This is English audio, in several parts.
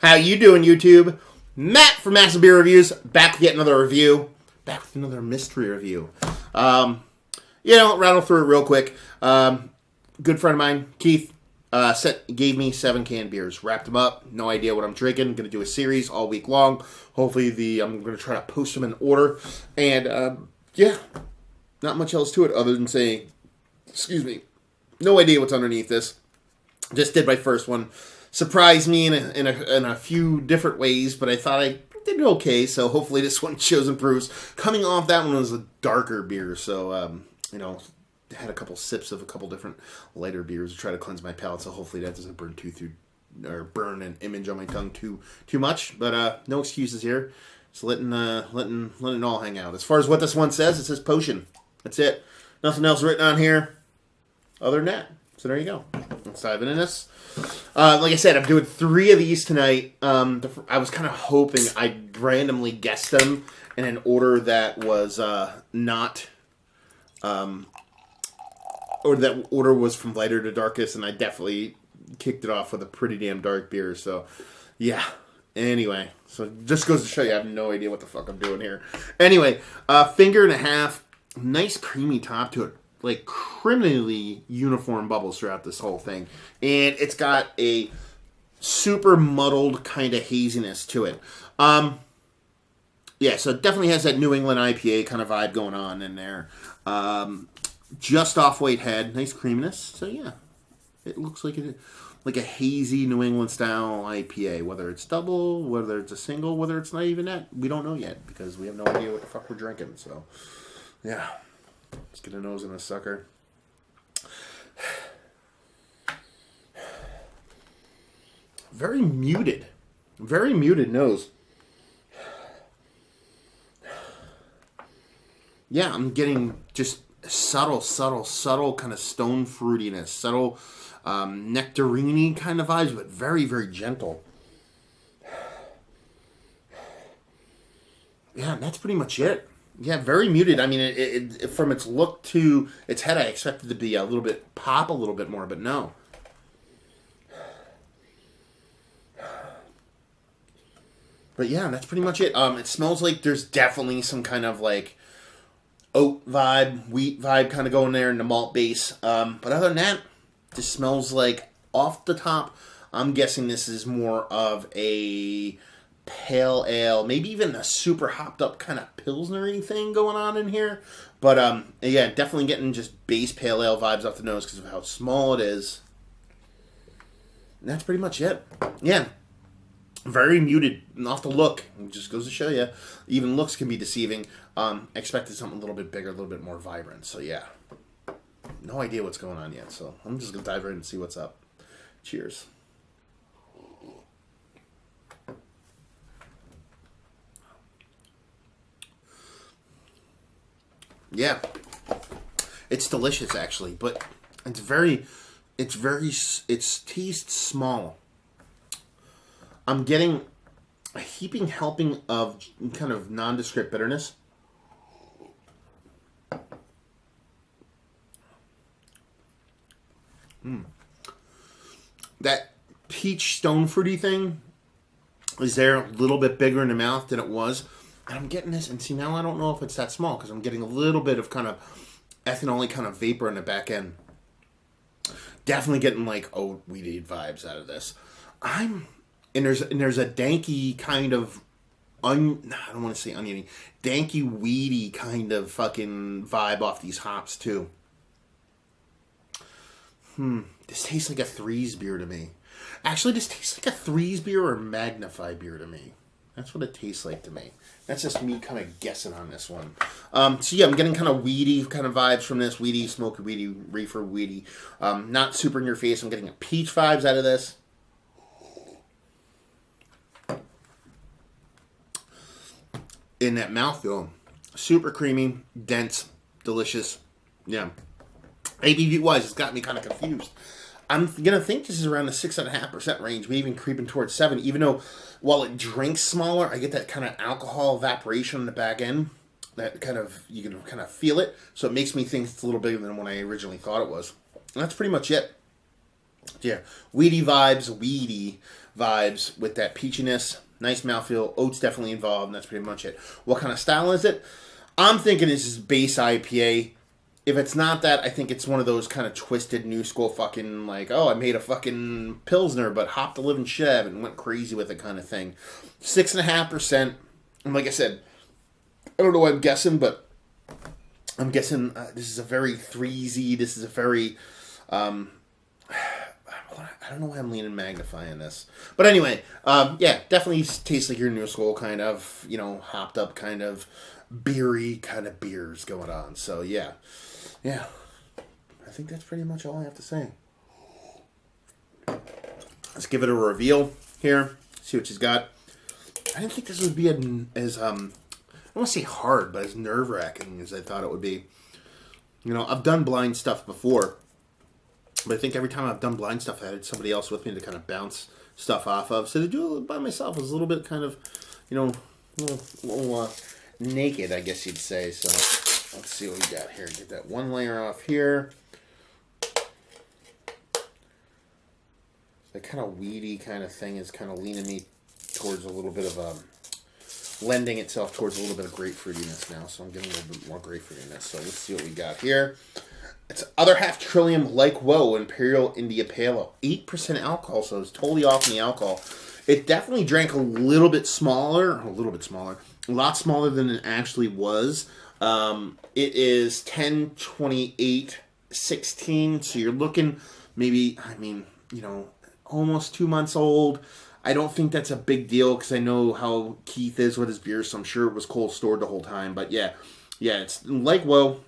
How you doing, YouTube? Matt from Massive Beer Reviews, back with yet another review. Back with another mystery review. Rattle through it real quick. Good friend of mine, Keith, gave me 7 canned beers. Wrapped them up. No idea what I'm drinking. Going to do a series all week long. Hopefully I'm going to try to post them in order. And, not much else to it other than saying, excuse me, no idea what's underneath this. Just did my first one. Surprised me in a few different ways, but I thought I did okay, so hopefully this one shows and proves. Coming off that one was a darker beer, so, had a couple sips of a couple different lighter beers to try to cleanse my palate, so hopefully that doesn't burn an image on my tongue too much, but no excuses here. Just letting it all hang out. As far as what this one says, it says potion. That's it. Nothing else written on here other than that. So there you go. Let's dive into this. Like I said, I'm doing 3 of these tonight. I was kind of hoping I'd randomly guess them in an order that was not... or that order was from lighter to darkest, and I definitely kicked it off with a pretty damn dark beer. So, yeah. Anyway, so just goes to show you I have no idea what the fuck I'm doing here. Anyway, finger and a half. Nice creamy top to it. Like criminally uniform bubbles throughout this whole thing. And it's got a super muddled kind of haziness to it. So it definitely has that New England IPA kind of vibe going on in there. Just off white head. Nice creaminess. So yeah, it looks like a hazy New England style IPA. Whether it's double, whether it's a single, whether it's not even that, we don't know yet because we have no idea what the fuck we're drinking. So yeah. Let's get a nose in a sucker. Very muted. Very muted nose. Yeah, I'm getting just subtle kind of stone fruitiness. Subtle nectarine kind of vibes, but very, very gentle. Yeah, and that's pretty much it. Yeah, very muted. I mean, it from its look to its head, I expected to be a little bit more, but no. But yeah, that's pretty much it. It smells like there's definitely some kind of like oat vibe, wheat vibe kind of going there in the malt base. But other than that, just smells like off the top. I'm guessing this is more of a pale ale, maybe even a super hopped up kind of pilsnery thing going on in here. But yeah, definitely getting just base pale ale vibes off the nose because of how small it is. And that's pretty much it. Yeah, very muted off the look. It just goes to show you, even looks can be deceiving. Expected something a little bit bigger, a little bit more vibrant. So yeah, no idea what's going on yet. So I'm just gonna dive right in and see what's up. Cheers. Yeah, it's delicious actually, but it tastes small. I'm getting a heaping helping of kind of nondescript bitterness. That peach stone fruity thing is there a little bit bigger in the mouth than it was. And I'm getting this, and see, now I don't know if it's that small, because I'm getting a little bit of kind of ethanol kind of vapor in the back end. Definitely getting, like, oat weedy vibes out of this. And there's a danky kind of, I don't want to say oniony, danky, weedy kind of fucking vibe off these hops, too. This tastes like a Threes beer to me. Actually, this tastes like a Threes beer or Magnify beer to me. That's what it tastes like to me. That's just me kind of guessing on this one. So yeah, I'm getting kind of weedy kind of vibes from this. Weedy, smoky, weedy, reefer, weedy. Not super in your face. I'm getting a peach vibes out of this. In that mouthfeel. Super creamy, dense, delicious. Yeah. ABV-wise, it's got me kind of confused. I'm going to think this is around the 6.5% range, maybe even creeping towards 7, even though while it drinks smaller, I get that kind of alcohol evaporation on the back end. That kind of, you can kind of feel it. So it makes me think it's a little bigger than what I originally thought it was. And that's pretty much it. Yeah, weedy vibes with that peachiness. Nice mouthfeel. Oats definitely involved, and that's pretty much it. What kind of style is it? I'm thinking it's just base IPA. If it's not that, I think it's one of those kind of twisted new school fucking like, oh, I made a fucking Pilsner, but hopped a living Chev and went crazy with it kind of thing. 6.5%. And like I said, I don't know what I'm guessing, but I'm guessing this is a very 3Z. This is a very, I don't know why I'm leaning magnifying this. But anyway, yeah, definitely tastes like your new school kind of, hopped up kind of beery kind of beers going on. So yeah. Yeah, I think that's pretty much all I have to say. Let's give it a reveal here. See what she's got. I didn't think this would be as I don't want to say hard, but as nerve-wracking as I thought it would be. I've done blind stuff before, but I think every time I've done blind stuff, I had somebody else with me to kind of bounce stuff off of. So to do it by myself was a little bit kind of, a little naked, I guess you'd say. So let's see what we got here. Get that one layer off here. That kind of weedy kind of thing is kind of leaning me towards a little bit of lending itself towards a little bit of grapefruitiness now. So I'm getting a little bit more grapefruitiness. So let's see what we got here. It's other half Trillium Like Whoa Imperial India Pale Ale. 8% alcohol, so it's totally off in the alcohol. It definitely drank a little bit smaller. A lot smaller than it actually was. It is 10/28/16, so you're looking maybe, almost 2 months old. I don't think that's a big deal because I know how Keith is with his beer, so I'm sure it was cold stored the whole time. But yeah, it's Like Whoa,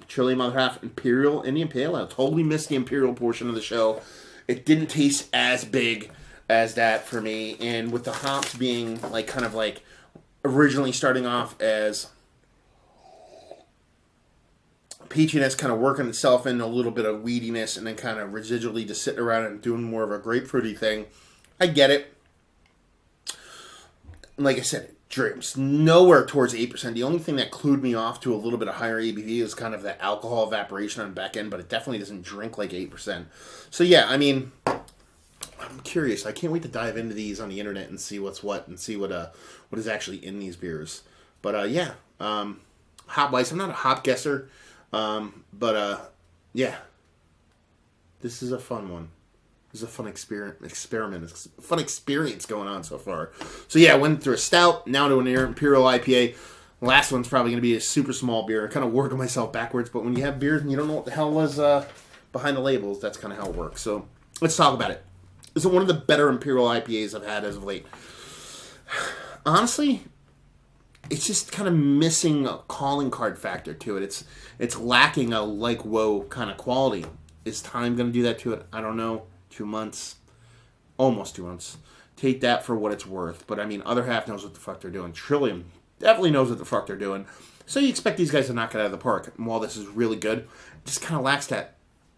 Trillium Other Half Imperial Indian Pale Ale. Totally missed the Imperial portion of the show. It didn't taste as big as that for me, and with the hops being originally starting off as peachiness, kind of working itself in a little bit of weediness, and then kind of residually just sitting around and doing more of a grapefruity thing. I get it. Like I said, it drinks nowhere towards 8%. The only thing that clued me off to a little bit of higher ABV is kind of the alcohol evaporation on the back end, but it definitely doesn't drink like 8%. So yeah, I'm curious. I can't wait to dive into these on the internet and see what's what and see what is actually in these beers. But yeah, hop-wise, I'm not a hop guesser. Yeah, this is a fun one. This is a fun experiment. It's a fun experience going on so far. So yeah, I went through a stout, now to an Imperial IPA. The last one's probably going to be a super small beer. I kind of working myself backwards, but when you have beers and you don't know what the hell was behind the labels, that's kind of how it works. So let's talk about it. This is one of the better Imperial IPAs I've had as of late. Honestly, it's just kind of missing a calling card factor to it. It's lacking a Like Whoa kind of quality. Is time going to do that to it? I don't know. 2 months. Almost 2 months. Take that for what it's worth. But Other Half knows what the fuck they're doing. Trillium definitely knows what the fuck they're doing. So you expect these guys to knock it out of the park. And while this is really good, it just kind of lacks that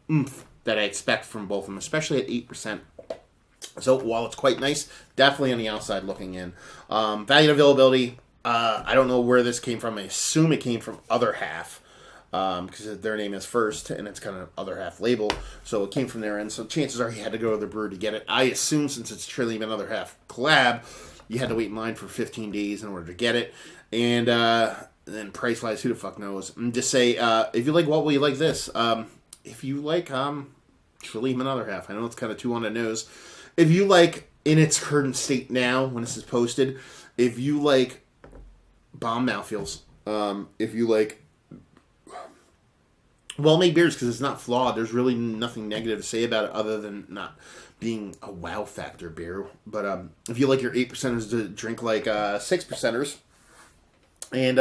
oomph that I expect from both of them, especially at 8%. So while it's quite nice, definitely on the outside looking in. Value and availability. I don't know where this came from. I assume it came from Other Half, because their name is first, and it's kind of Other Half label, so it came from their end. So chances are he had to go to the brewer to get it. I assume since it's Trillium and Other Half collab, you had to wait in line for 15 days in order to get it. And then price-wise, who the fuck knows? And just say, if you like what, will you like this? If you like Trillium and Other Half, I know it's kind of too on the nose. If you like, in its current state now, when this is posted, if you like bomb mouthfeels, if you like well-made beers, because it's not flawed, there's really nothing negative to say about it other than not being a wow factor beer. But if you like your 8%ers to drink like 6%ers, and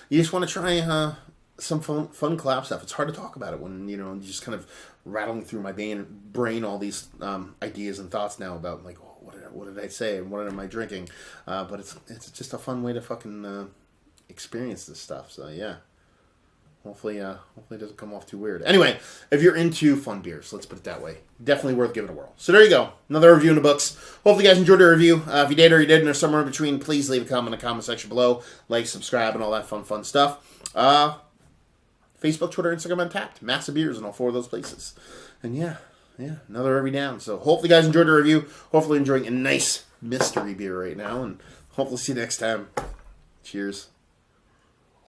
you just want to try some fun collab stuff, it's hard to talk about it when you're just kind of rattling through my brain all these ideas and thoughts now about like, what did I say and what am I drinking? But it's just a fun way to fucking experience this stuff. So yeah, hopefully it doesn't come off too weird. Anyway, if you're into fun beers, let's put it that way, definitely worth giving it a whirl. So there you go, another review in the books. Hopefully you guys enjoyed the review. If you did or you didn't, or somewhere in between, please leave a comment in the comment section below. Like, subscribe, and all that fun stuff. Facebook, Twitter, Instagram, Untapped. Massive Beers in all 4 of those places. And yeah, yeah, another every down. So hopefully you guys enjoyed the review. Hopefully enjoying a nice mystery beer right now. And hopefully see you next time. Cheers.